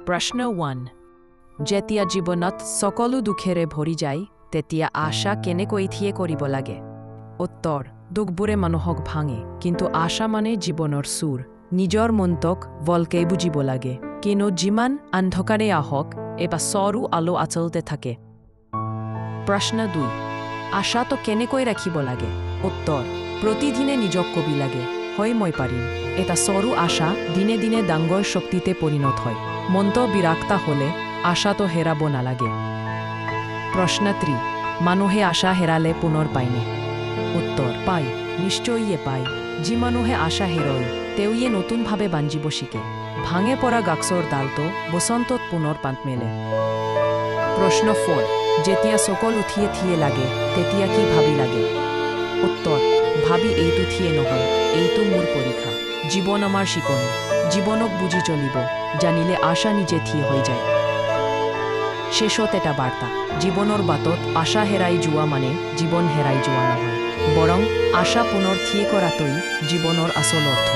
প্ৰশ্ন 1 যেতিয়া জীৱনত সকলো দুখেৰে ভৰি যায় তেতিয়া আশা কেনেকৈ থিয়ে কৰিব লাগে উত্তৰ দুখবোৰে মানুহক ভাঙে কিন্তু আশা মানে জীৱনৰ সুৰ নিজৰ মনটোক ভালকৈ বুজিব লাগে কিনো যিমান অন্ধকাৰে আহক এটা সৰু আলো আচলতে থাকে প্ৰশ্ন 2 আশাটো কেনেকৈ ৰাখিব লাগে উত্তৰ প্ৰতিদিনে নিজক কবি লাগে হয় মই পাৰিম এটা সৰু আশা দিনে দিনে ডাঙৰ শক্তিতে পৰিণত হয় মনটো বিৰক্ত হলে আশাটো হেৰাব নালাগে প্ৰশ্ন 3 মানুহে আশা হেৰালে পুনৰ পায়নে উত্তৰ পায় নিশ্চয়ই পায় যি মানুহে আশা হেৰায় তেওঁয়ে নতুনভাৱে বাঞ্জিব শিকে ভাঙে পৰা গাছৰ ডালটো বসন্তত পুনৰ পাত মেলে প্ৰশ্ন 4 যেতিয়া চকল উঠিয়ে থিয়ে লাগে তেতিয়া কি ভাবি লাগে উত্তৰ ভাবি এইটো থিয়ে নহয় এইটো মোৰ পৰীক্ষা জীৱন আমাৰ শিকনি জীৱনক বুজি চলিব জানিলে আশা নিজে থিয়ে হৈ যায় শেষত এটা বাৰ্তা জীৱনৰ বাটত আশা হেৰাই যোৱা মানে জীৱন হেৰাই যোৱা নহয় বৰং আশা পুনৰ থিয়ে কৰাটোই জীৱনৰ আচল অৰ্থ